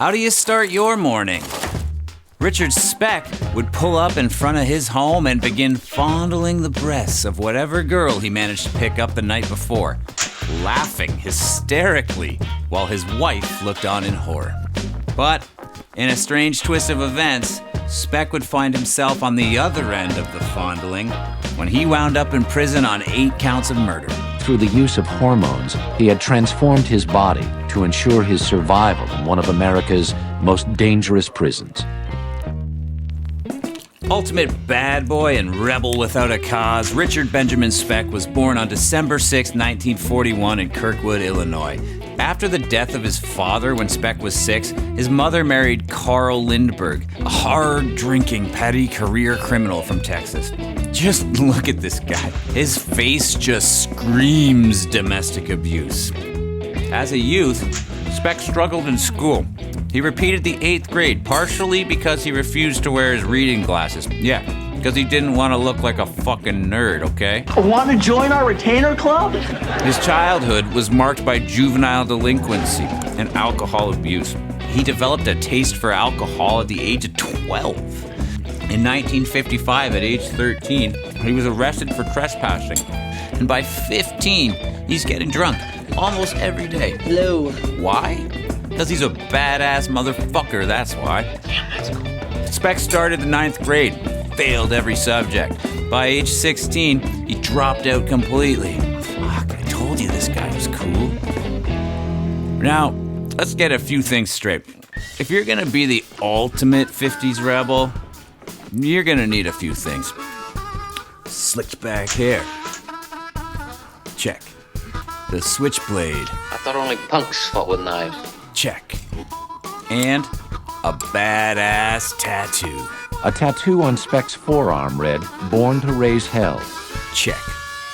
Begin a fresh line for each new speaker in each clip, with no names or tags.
How do you start your morning? Richard Speck would pull up in front of his home and begin fondling the breasts of whatever girl he managed to pick up the night before, laughing hysterically while his wife looked on in horror. But in a strange twist of events, Speck would find himself on the other end of the fondling when he wound up in prison on 8 counts of murder.
Through the use of hormones, he had transformed his body to ensure his survival in one of America's most dangerous prisons.
Ultimate bad boy and rebel without a cause, Richard Benjamin Speck was born on December 6, 1941 in Kirkwood, Illinois. After the death of his father when Speck was 6, his mother married Carl Lindbergh, a hard-drinking, petty career criminal from Texas. Just look at this guy. His face just screams domestic abuse. As a youth, Speck struggled in school. He repeated the 8th grade, partially because he refused to wear his reading glasses. Yeah, because he didn't want to look like a fucking nerd, okay?
Want to join our retainer club?
His childhood was marked by juvenile delinquency and alcohol abuse. He developed a taste for alcohol at the age of 12. In 1955, at age 13, he was arrested for trespassing. And by 15, he's getting drunk almost every day.
Hello.
Why? Because he's a badass motherfucker, that's why.
Damn, that's cool.
Speck started the 9th grade, failed every subject. By age 16, he dropped out completely. Fuck, I told you this guy was cool. Now, let's get a few things straight. If you're gonna be the ultimate 50s rebel, you're gonna need a few things. Slicked back hair. Check. The switchblade.
I thought only punks fought with knives.
Check. And a badass tattoo.
A tattoo on Speck's forearm read, "Born to Raise Hell."
Check.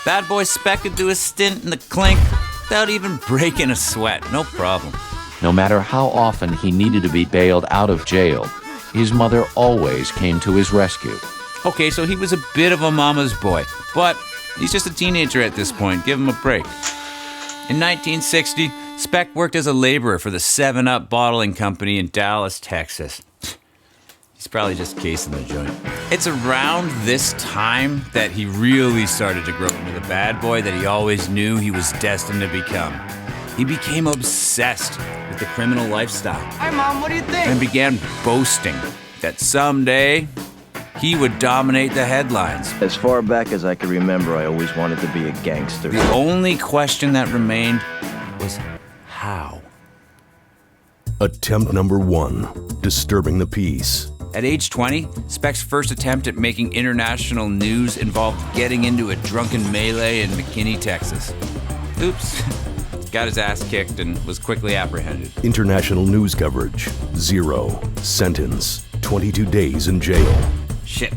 Bad boy Speck could do a stint in the clink without even breaking a sweat. No problem.
No matter how often he needed to be bailed out of jail, his mother always came to his rescue.
Okay, so he was a bit of a mama's boy, but he's just a teenager at this point. Give him a break. In 1960, Speck worked as a laborer for the 7-Up bottling company in Dallas, Texas. He's probably just casing the joint. It's around this time that he really started to grow into the bad boy that he always knew he was destined to become. He became obsessed with the criminal lifestyle.
Hi, Mom, what do you think?
And began boasting that someday he would dominate the headlines.
As far back as I can remember, I always wanted to be a gangster.
The only question that remained was how?
Attempt number 1, disturbing the peace.
At age 20, Speck's first attempt at making international news involved getting into a drunken melee in McKinney, Texas. Oops. Got his ass kicked and was quickly apprehended.
International news coverage, 0. Sentence, 22 days in jail.
Shit.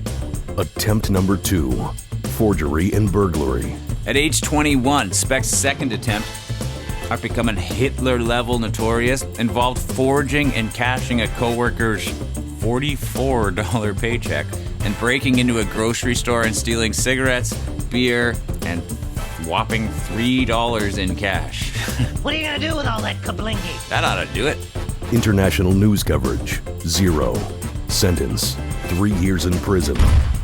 Attempt number 2, forgery and burglary.
At age 21, Speck's second attempt at becoming Hitler-level notorious involved forging and cashing a coworker's $44 paycheck and breaking into a grocery store and stealing cigarettes, beer, and whopping $3 in cash.
What are you gonna do with all that kablingy?
That ought to do it.
International news coverage, 0. Sentence, 3 years in prison.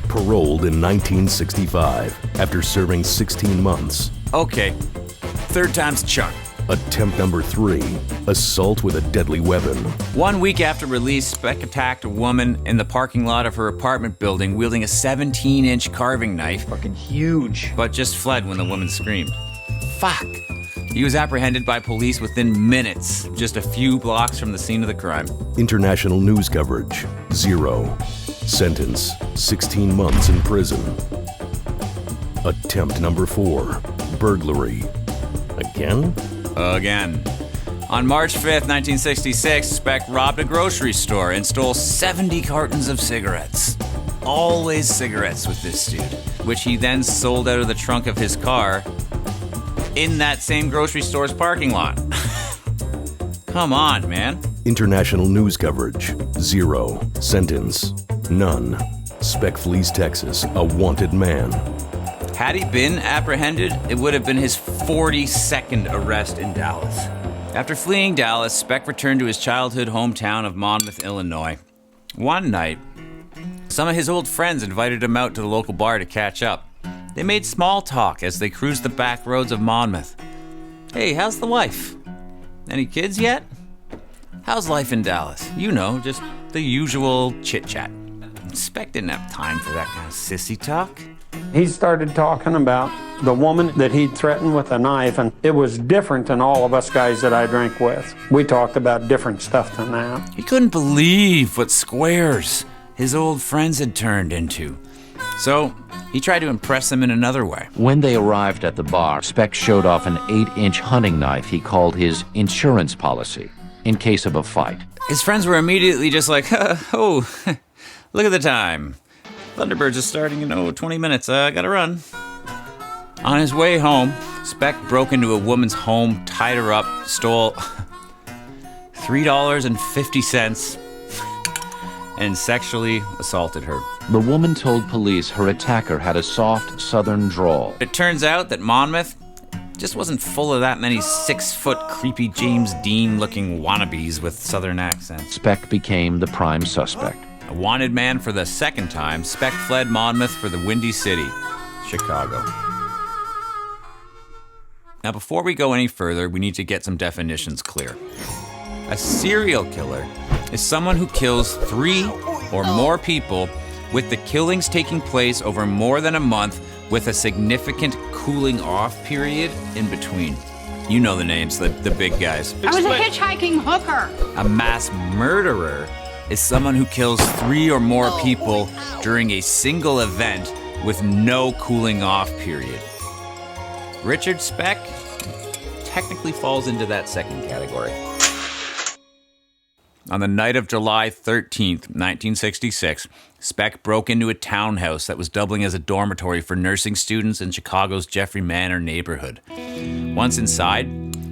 Paroled in 1965 after serving 16 months.
Okay, third time's the charm.
Attempt number 3, assault with a deadly weapon.
1 week after release, Speck attacked a woman in the parking lot of her apartment building wielding a 17-inch carving knife,
Fucking huge.
but just fled when the woman screamed. Fuck. He was apprehended by police within minutes, just a few blocks from the scene of the crime.
International news coverage, 0. Sentence, 16 months in prison. Attempt number 4, burglary. Again?
Again. On March 5th, 1966, Speck robbed a grocery store and stole 70 cartons of cigarettes. Always cigarettes with this dude, which he then sold out of the trunk of his car in that same grocery store's parking lot. Come on, man.
International news coverage, 0. Sentence, none. Speck flees Texas, a wanted man.
Had he been apprehended, it would have been his 42nd arrest in Dallas. After fleeing Dallas, Speck returned to his childhood hometown of Monmouth, Illinois. One night, some of his old friends invited him out to the local bar to catch up. They made small talk as they cruised the back roads of Monmouth. Hey, how's the wife? Any kids yet? How's life in Dallas? You know, just the usual chit-chat. Speck didn't have time for that kind of sissy talk.
He started talking about the woman that he'd threatened with a knife, and it was different than all of us guys that I drank with. We talked about different stuff than that.
He couldn't believe what squares his old friends had turned into. So he tried to impress them in another way.
When they arrived at the bar, Speck showed off an 8-inch hunting knife he called his insurance policy in case of a fight.
His friends were immediately just like, oh, look at the time. Thunderbirds is starting in 20 minutes. Gotta run. On his way home, Speck broke into a woman's home, tied her up, stole $3.50, and sexually assaulted her.
The woman told police her attacker had a soft southern drawl.
It turns out that Monmouth just wasn't full of that many 6-foot creepy James Dean-looking wannabes with southern accents.
Speck became the prime suspect.
A wanted man for the second time, Speck fled Monmouth for the Windy City, Chicago. Now, before we go any further, we need to get some definitions clear. A serial killer is someone who kills 3 or more people, with the killings taking place over more than a month with a significant cooling off period in between. You know the names, the big guys.
I was a hitchhiking hooker.
A mass murderer is someone who kills 3 or more people during a single event with no cooling off period. Richard Speck technically falls into that second category. On the night of July 13th, 1966, Speck broke into a townhouse that was doubling as a dormitory for nursing students in Chicago's Jeffrey Manor neighborhood. Once inside,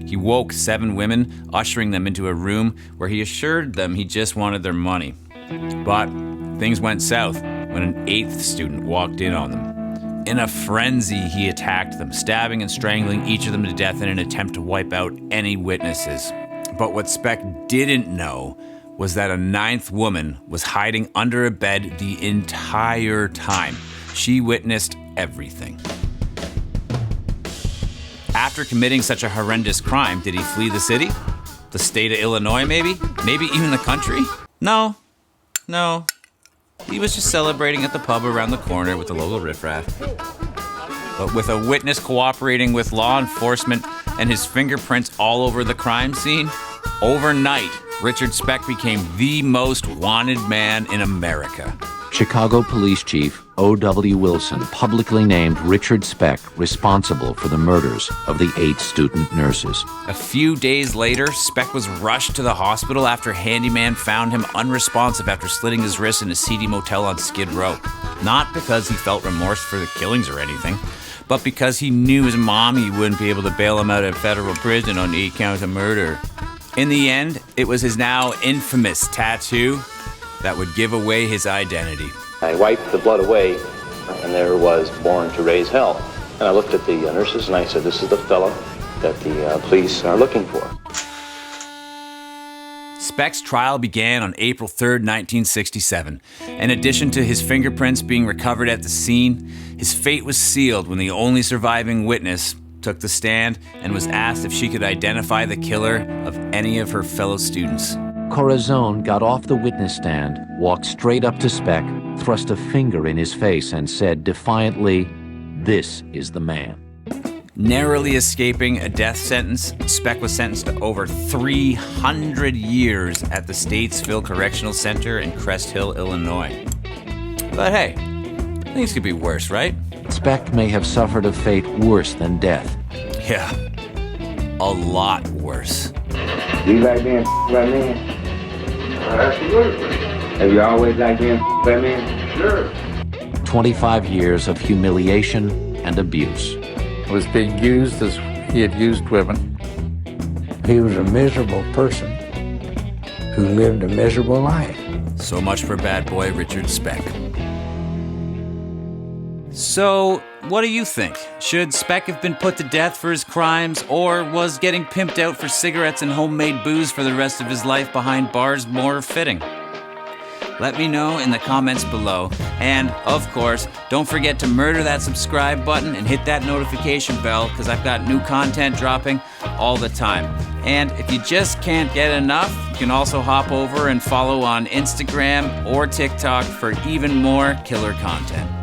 he woke 7 women, ushering them into a room where he assured them he just wanted their money. But things went south when an 8th student walked in on them. In a frenzy, he attacked them, stabbing and strangling each of them to death in an attempt to wipe out any witnesses. But what Speck didn't know was that a 9th woman was hiding under a bed the entire time. She witnessed everything. After committing such a horrendous crime, did he flee the city? The state of Illinois, maybe? Maybe even the country? No. He was just celebrating at the pub around the corner with the local riffraff. But with a witness cooperating with law enforcement and his fingerprints all over the crime scene, overnight, Richard Speck became the most wanted man in America.
Chicago Police Chief O.W. Wilson publicly named Richard Speck responsible for the murders of the 8 student nurses.
A few days later, Speck was rushed to the hospital after a handyman found him unresponsive after slitting his wrist in a seedy motel on Skid Row. Not because he felt remorse for the killings or anything, but because he knew his mommy wouldn't be able to bail him out of federal prison on 8 counts of murder. In the end, it was his now infamous tattoo that would give away his identity.
I wiped the blood away, and there was "Born to Raise Hell." And I looked at the nurses and I said, "This is the fellow that the police are looking for."
Speck's trial began on April 3rd, 1967. In addition to his fingerprints being recovered at the scene, his fate was sealed when the only surviving witness took the stand and was asked if she could identify the killer of any of her fellow students.
Corazon got off the witness stand, walked straight up to Speck, thrust a finger in his face, and said defiantly, "This is the man."
Narrowly escaping a death sentence, Speck was sentenced to over 300 years at the Statesville Correctional Center in Crest Hill, Illinois. But hey, things could be worse, right?
Speck may have suffered a fate worse than death.
Yeah, a lot worse.
Do you like being by men? Absolutely. Have you always liked being by men? Sure.
25 years of humiliation and abuse.
Was being used as he had used women.
He was a miserable person who lived a miserable life.
So much for bad boy Richard Speck. So, what do you think? Should Speck have been put to death for his crimes, or was getting pimped out for cigarettes and homemade booze for the rest of his life behind bars more fitting? Let me know in the comments below. And, of course, don't forget to murder that subscribe button and hit that notification bell, because I've got new content dropping all the time. And if you just can't get enough, you can also hop over and follow on Instagram or TikTok for even more killer content.